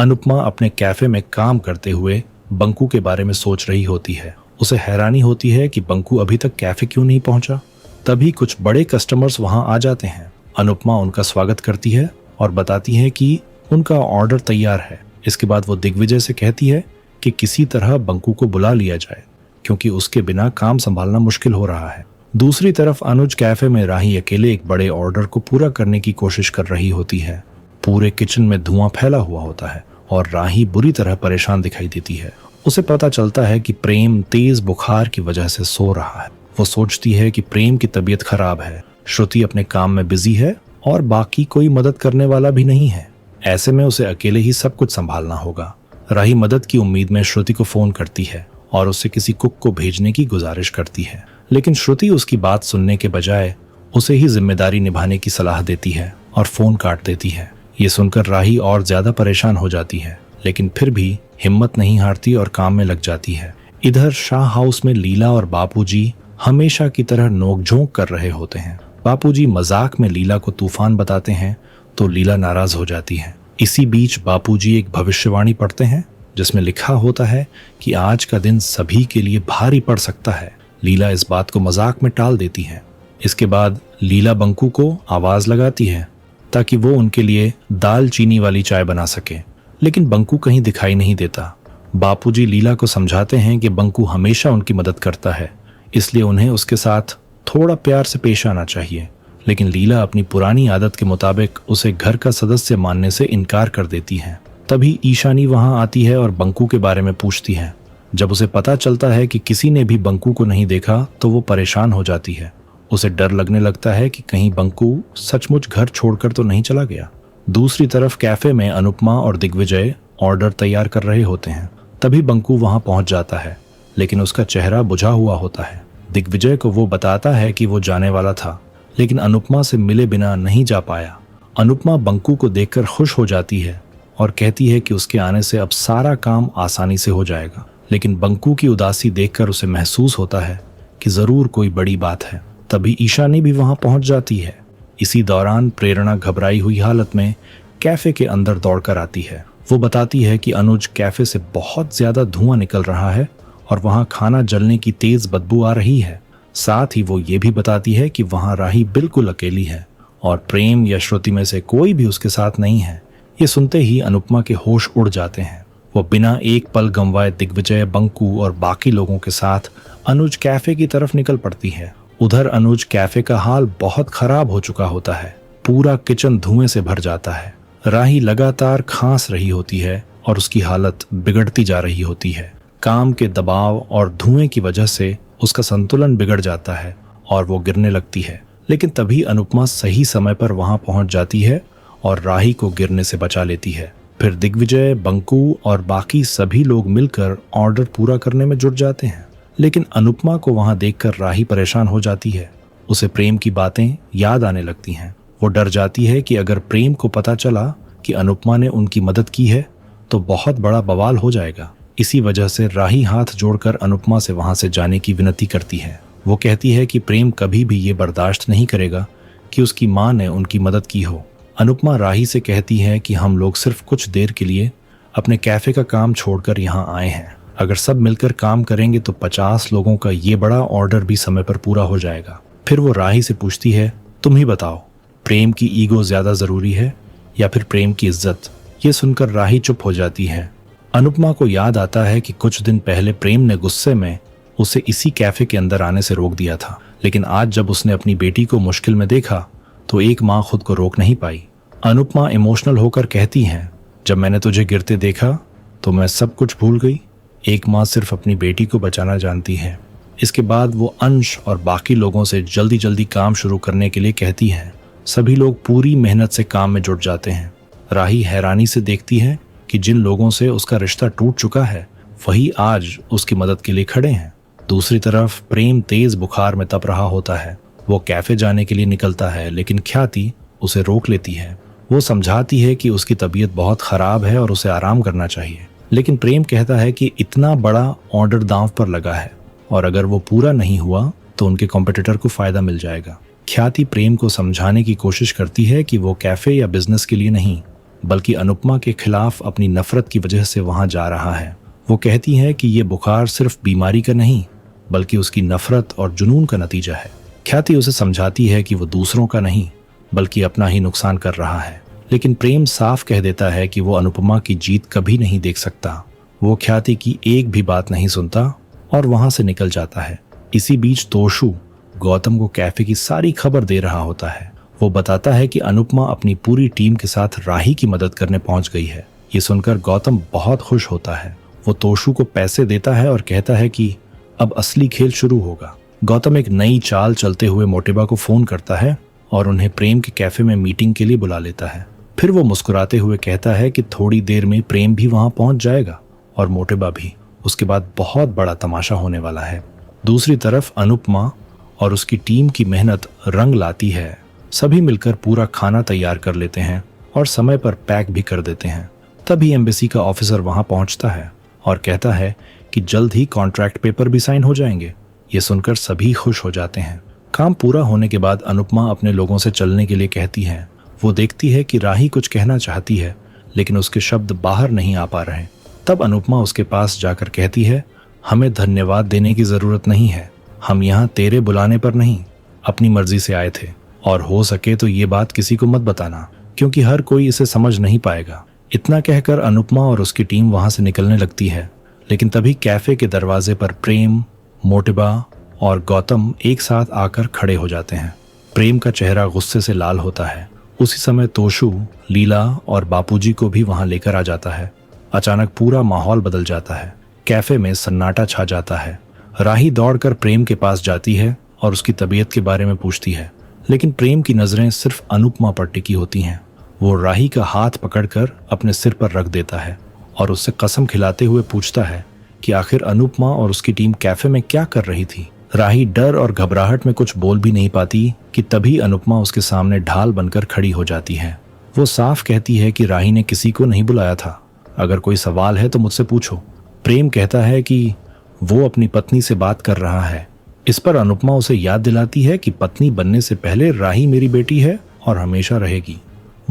अनुपमा अपने कैफे में काम करते हुए बंकू के बारे में सोच रही होती है। उसे हैरानी होती है कि बंकू अभी तक कैफे क्यों नहीं पहुंचा। तभी कुछ बड़े कस्टमर्स वहां आ जाते हैं। अनुपमा उनका स्वागत करती है और बताती है कि उनका ऑर्डर तैयार है। इसके बाद वो दिग्विजय से कहती है कि किसी तरह बंकू को बुला लिया जाए, क्योंकि उसके बिना काम संभालना मुश्किल हो रहा है। दूसरी तरफ अनुज कैफे में राही अकेले एक बड़े ऑर्डर को पूरा करने की कोशिश कर रही होती है। पूरे किचन में धुआं फैला हुआ होता है और राही बुरी तरह परेशान दिखाई देती है। उसे पता चलता है कि प्रेम तेज बुखार की वजह से सो रहा है। वो सोचती है कि प्रेम की तबीयत खराब है, श्रुति अपने काम में बिजी है और बाकी कोई मदद करने वाला भी नहीं है। ऐसे में उसे अकेले ही सब कुछ संभालना होगा। राही मदद की उम्मीद में श्रुति को फोन करती है और उससे किसी कुक को भेजने की गुजारिश करती है, लेकिन श्रुति उसकी बात सुनने के बजाय उसे ही जिम्मेदारी निभाने की सलाह देती है और फोन काट देती है। ये सुनकर राही और ज्यादा परेशान हो जाती है, लेकिन फिर भी हिम्मत नहीं हारती और काम में लग जाती है। इधर शाह हाउस में लीला और बापूजी हमेशा की तरह नोकझोंक कर रहे होते हैं। बापूजी मजाक में लीला को तूफान बताते हैं तो लीला नाराज हो जाती है। इसी बीच बापूजी एक भविष्यवाणी पढ़ते हैं जिसमें लिखा होता है कि आज का दिन सभी के लिए भारी पड़ सकता है। लीला इस बात को मजाक में टाल देती है। इसके बाद लीला बंकू को आवाज लगाती है ताकि वो उनके लिए दाल चीनी वाली चाय बना सके, लेकिन बंकू कहीं दिखाई नहीं देता। बापूजी लीला को समझाते हैं कि बंकू हमेशा उनकी मदद करता है, इसलिए उन्हें उसके साथ थोड़ा प्यार से पेश आना चाहिए। लेकिन लीला अपनी पुरानी आदत के मुताबिक उसे घर का सदस्य मानने से इनकार कर देती है। तभी ईशानी वहां आती है और बंकू के बारे में पूछती है। जब उसे पता चलता है कि किसी ने भी बंकू को नहीं देखा तो वो परेशान हो जाती है। उसे डर लगने लगता है कि कहीं बंकू सचमुच घर छोड़कर तो नहीं चला गया। दूसरी तरफ कैफे में अनुपमा और दिग्विजय ऑर्डर तैयार कर रहे होते हैं। तभी बंकू वहां पहुंच जाता है, लेकिन उसका चेहरा बुझा हुआ होता है। दिग्विजय को वो बताता है कि वो जाने वाला था, लेकिन अनुपमा से मिले बिना नहीं जा पाया। अनुपमा बंकू को देखकर खुश हो जाती है और कहती है कि उसके आने से अब सारा काम आसानी से हो जाएगा। लेकिन बंकू की उदासी देखकर उसे महसूस होता है कि जरूर कोई बड़ी बात है। तभी ईशानी भी वहां पहुंच जाती है। इसी दौरान प्रेरणा घबराई हुई हालत में कैफे के अंदर दौड़कर आती है। वो बताती है कि अनुज कैफे से बहुत ज्यादा धुआं निकल रहा है और वहां खाना जलने की तेज बदबू आ रही है। साथ ही वो ये भी बताती है कि वहां राही बिल्कुल अकेली है और प्रेम या श्रुति में से कोई भी उसके साथ नहीं है। ये सुनते ही अनुपमा के होश उड़ जाते हैं। वो बिना एक पल गंवाए दिग्विजय, बंकू और बाकी लोगों के साथ अनुज कैफे की तरफ निकल पड़ती है। उधर अनुज कैफे का हाल बहुत खराब हो चुका होता है। पूरा किचन धुएं से भर जाता है। राही लगातार खांस रही होती है और उसकी हालत बिगड़ती जा रही होती है। काम के दबाव और धुएं की वजह से उसका संतुलन बिगड़ जाता है और वो गिरने लगती है। लेकिन तभी अनुपमा सही समय पर वहां पहुंच जाती है और राही को गिरने से बचा लेती है। फिर दिग्विजय, बंकू और बाकी सभी लोग मिलकर ऑर्डर पूरा करने में जुट जाते हैं। लेकिन अनुपमा को वहां देखकर राही परेशान हो जाती है। उसे प्रेम की बातें याद आने लगती हैं। वो डर जाती है कि अगर प्रेम को पता चला कि अनुपमा ने उनकी मदद की है तो बहुत बड़ा बवाल हो जाएगा। इसी वजह से राही हाथ जोड़कर अनुपमा से वहां से जाने की विनती करती है। वो कहती है कि प्रेम कभी भी ये बर्दाश्त नहीं करेगा कि उसकी माँ ने उनकी मदद की हो। अनुपमा राही से कहती है कि हम लोग सिर्फ कुछ देर के लिए अपने कैफे का काम छोड़कर यहाँ आए हैं। अगर सब मिलकर काम करेंगे तो 50 लोगों का ये बड़ा ऑर्डर भी समय पर पूरा हो जाएगा। फिर वो राही से पूछती है, तुम ही बताओ, प्रेम की ईगो ज्यादा जरूरी है या फिर प्रेम की इज्जत? ये सुनकर राही चुप हो जाती है। अनुपमा को याद आता है कि कुछ दिन पहले प्रेम ने गुस्से में उसे इसी कैफे के अंदर आने से रोक दिया था, लेकिन आज जब उसने अपनी बेटी को मुश्किल में देखा तो एक माँ खुद को रोक नहीं पाई। अनुपमा इमोशनल होकर कहती हैं, जब मैंने तुझे गिरते देखा तो मैं सब कुछ भूल गई। एक माँ सिर्फ अपनी बेटी को बचाना जानती है। इसके बाद वो अंश और बाकी लोगों से जल्दी जल्दी काम शुरू करने के लिए कहती है। सभी लोग पूरी मेहनत से काम में जुट जाते हैं। राही हैरानी से देखती है कि जिन लोगों से उसका रिश्ता टूट चुका है वही आज उसकी मदद के लिए खड़े हैं। दूसरी तरफ प्रेम तेज बुखार में तप रहा होता है। वो कैफे जाने के लिए निकलता है, लेकिन ख्याति उसे रोक लेती है। वो समझाती है कि उसकी तबीयत बहुत खराब है और उसे आराम करना चाहिए, लेकिन प्रेम कहता है कि इतना बड़ा ऑर्डर दांव पर लगा है और अगर वो पूरा नहीं हुआ तो उनके कॉम्पिटिटर को फायदा मिल जाएगा। ख्याति प्रेम को समझाने की कोशिश करती है कि वो कैफे या बिजनेस के लिए नहीं बल्कि अनुपमा के खिलाफ अपनी नफरत की वजह से वहां जा रहा है। वो कहती है कि ये बुखार सिर्फ बीमारी का नहीं बल्कि उसकी नफरत और जुनून का नतीजा है। ख्याति उसे समझाती है कि वो दूसरों का नहीं बल्कि अपना ही नुकसान कर रहा है, लेकिन प्रेम साफ कह देता है कि वो अनुपमा की जीत कभी नहीं देख सकता। वो ख्याति की एक भी बात नहीं सुनता और वहां से निकल जाता है। इसी बीच तोशु गौतम को कैफे की सारी खबर दे रहा होता है। वो बताता है कि अनुपमा अपनी पूरी टीम के साथ राही की मदद करने पहुंच गई है। ये सुनकर गौतम बहुत खुश होता है। वो तोशु को पैसे देता है और कहता है कि अब असली खेल शुरू होगा। गौतम एक नई चाल चलते हुए मोटेबा को फोन करता है और उन्हें प्रेम के कैफे में मीटिंग के लिए बुला लेता है। फिर वो मुस्कुराते हुए कहता है कि थोड़ी देर में प्रेम भी वहां पहुंच जाएगा और मोटेबा भी। उसके बाद बहुत बड़ा तमाशा होने वाला है। दूसरी तरफ अनुपमा और उसकी टीम की मेहनत रंग लाती है। सभी मिलकर पूरा खाना तैयार कर लेते हैं और समय पर पैक भी कर देते हैं। तभी एम्बेसी का ऑफिसर वहां पहुंचता है और कहता है कि जल्द ही कॉन्ट्रैक्ट पेपर भी साइन हो जाएंगे। ये सुनकर सभी खुश हो जाते हैं। काम पूरा होने के बाद अनुपमा अपने लोगों से चलने के लिए कहती है। वो देखती है कि राही कुछ कहना चाहती है लेकिन उसके शब्द बाहर नहीं आ पा रहे। तब अनुपमा उसके पास जाकर कहती है, हमें धन्यवाद देने की जरूरत नहीं है। हम यहाँ तेरे बुलाने पर नहीं अपनी मर्जी से आए थे और हो सके तो ये बात किसी को मत बताना क्योंकि हर कोई इसे समझ नहीं पाएगा। इतना कहकर अनुपमा और उसकी टीम वहां से निकलने लगती है, लेकिन तभी कैफे के दरवाजे पर प्रेम, मोटेबा और गौतम एक साथ आकर खड़े हो जाते हैं। प्रेम का चेहरा गुस्से से लाल होता है। उसी समय तोशु, लीला और बापूजी को भी वहां लेकर आ जाता है। अचानक पूरा माहौल बदल जाता है। कैफे में सन्नाटा छा जाता है। राही दौड़कर प्रेम के पास जाती है और उसकी तबीयत के बारे में पूछती है, लेकिन प्रेम की नजरें सिर्फ अनुपमा पर टिकी होती हैं। वो राही का हाथ पकड़कर अपने सिर पर रख देता है और उससे कसम खिलाते हुए पूछता है कि आखिर अनुपमा और उसकी टीम कैफे में क्या कर रही थी। राही डर और घबराहट में कुछ बोल भी नहीं पाती कि तभी अनुपमा उसके सामने ढाल बनकर खड़ी हो जाती है। वो साफ कहती है कि राही ने किसी को नहीं बुलाया था। अगर कोई सवाल है तो मुझसे पूछो। प्रेम कहता है कि वो अपनी पत्नी से बात कर रहा है। इस पर अनुपमा उसे याद दिलाती है कि पत्नी बनने से पहले राही मेरी बेटी है और हमेशा रहेगी।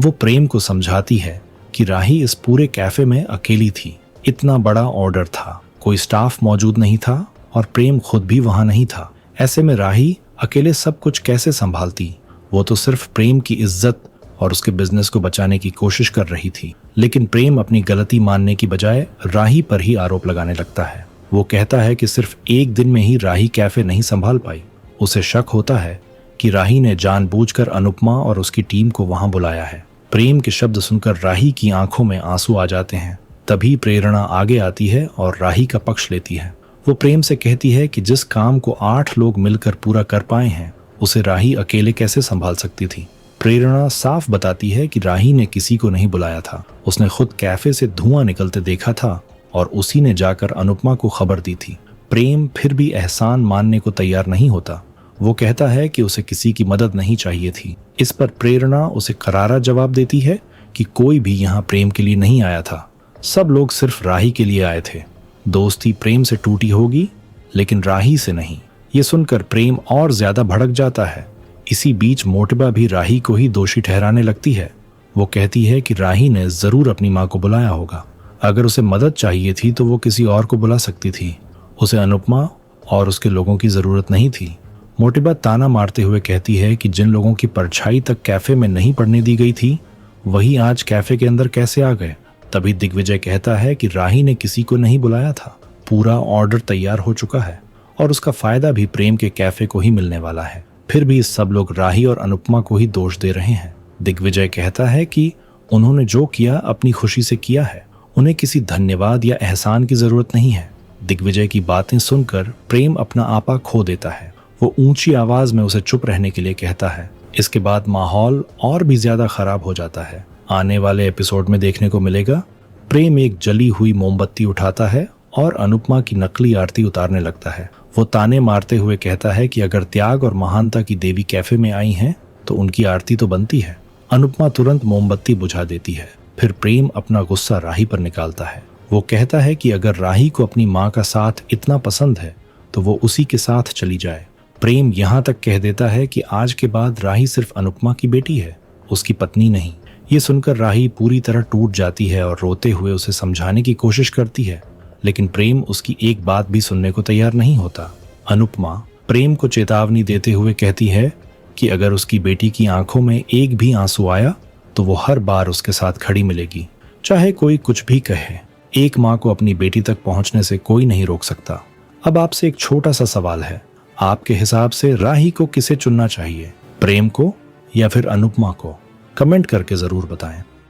वो प्रेम को समझाती है कि राही इस पूरे कैफे में अकेली थी। इतना बड़ा ऑर्डर था, कोई स्टाफ मौजूद नहीं था और प्रेम खुद भी वहां नहीं था। ऐसे में राही अकेले सब कुछ कैसे संभालती। वो तो सिर्फ प्रेम की इज्जत और उसके बिजनेस को बचाने की कोशिश कर रही थी। लेकिन प्रेम अपनी गलती मानने की बजाय राही पर ही आरोप लगाने लगता है। वो कहता है कि सिर्फ एक दिन में ही राही कैफे नहीं संभाल पाई। उसे शक होता है कि राही ने जानबूझकर अनुपमा और उसकी टीम को वहां बुलाया है। प्रेम के शब्द सुनकर राही की आंखों में आंसू आ जाते हैं। तभी प्रेरणा आगे आती है और राही का पक्ष लेती है। वो प्रेम से कहती है कि जिस काम को 8 लोग मिलकर पूरा कर पाए हैं उसे राही अकेले कैसे संभाल सकती थी। प्रेरणा साफ बताती है कि राही ने किसी को नहीं बुलाया था। उसने खुद कैफे से धुआं निकलते देखा था और उसी ने जाकर अनुपमा को खबर दी थी। प्रेम फिर भी एहसान मानने को तैयार नहीं होता। वो कहता है कि उसे किसी की मदद नहीं चाहिए थी। इस पर प्रेरणा उसे करारा जवाब देती है कि कोई भी यहाँ प्रेम के लिए नहीं आया था, सब लोग सिर्फ राही के लिए आए थे। दोस्ती प्रेम से टूटी होगी लेकिन राही से नहीं। ये सुनकर प्रेम और ज्यादा भड़क जाता है। इसी बीच मोटेबा भी राही को ही दोषी ठहराने लगती है। वो कहती है कि राही ने जरूर अपनी माँ को बुलाया होगा। अगर उसे मदद चाहिए थी तो वो किसी और को बुला सकती थी। उसे अनुपमा और उसके लोगों की जरूरत नहीं थी। मोटेबा ताना मारते हुए कहती है कि जिन लोगों की परछाई तक कैफे में नहीं पड़ने दी गई थी वही आज कैफे के अंदर कैसे आ गए। तभी दिग्विजय कहता है कि राही ने किसी को नहीं बुलाया था। पूरा ऑर्डर तैयार हो चुका है और उसका फायदा भी प्रेम के कैफे को ही मिलने वाला है। फिर भी सब लोग राही और अनुपमा को ही दोष दे रहे हैं। दिग्विजय कहता है कि उन्होंने जो किया अपनी खुशी से किया है, उन्हें किसी धन्यवाद या एहसान की जरूरत नहीं है। दिग्विजय की बातें सुनकर प्रेम अपना आपा खो देता है। वो ऊंची आवाज में उसे चुप रहने के लिए कहता है। इसके बाद माहौल और भी ज्यादा खराब हो जाता है। आने वाले एपिसोड में देखने को मिलेगा प्रेम एक जली हुई मोमबत्ती उठाता है और अनुपमा की नकली आरती उतारने लगता है। वो ताने मारते हुए कहता है कि अगर त्याग और महानता की देवी कैफे में आई हैं तो उनकी आरती तो बनती है। अनुपमा तुरंत मोमबत्ती बुझा देती है। फिर प्रेम अपना गुस्सा राही पर निकालता है। वो कहता है कि अगर राही को अपनी माँ का साथ इतना पसंद है तो वो उसी के साथ चली जाए। प्रेम यहाँ तक कह देता है कि आज के बाद राही सिर्फ अनुपमा की बेटी है, उसकी पत्नी नहीं। ये सुनकर राही पूरी तरह टूट जाती है और रोते हुए उसे समझाने की कोशिश करती है, लेकिन प्रेम उसकी एक बात भी सुनने को तैयार नहीं होता। अनुपमा प्रेम को चेतावनी देते हुए कहती है कि अगर उसकी बेटी की आंखों में एक भी आंसू आया तो वो हर बार उसके साथ खड़ी मिलेगी, चाहे कोई कुछ भी कहे। एक माँ को अपनी बेटी तक पहुंचने से कोई नहीं रोक सकता। अब आपसे एक छोटा सा सवाल है, आपके हिसाब से राही को किसे चुनना चाहिए, प्रेम को या फिर अनुपमा को? कमेंट करके जरूर बताएं।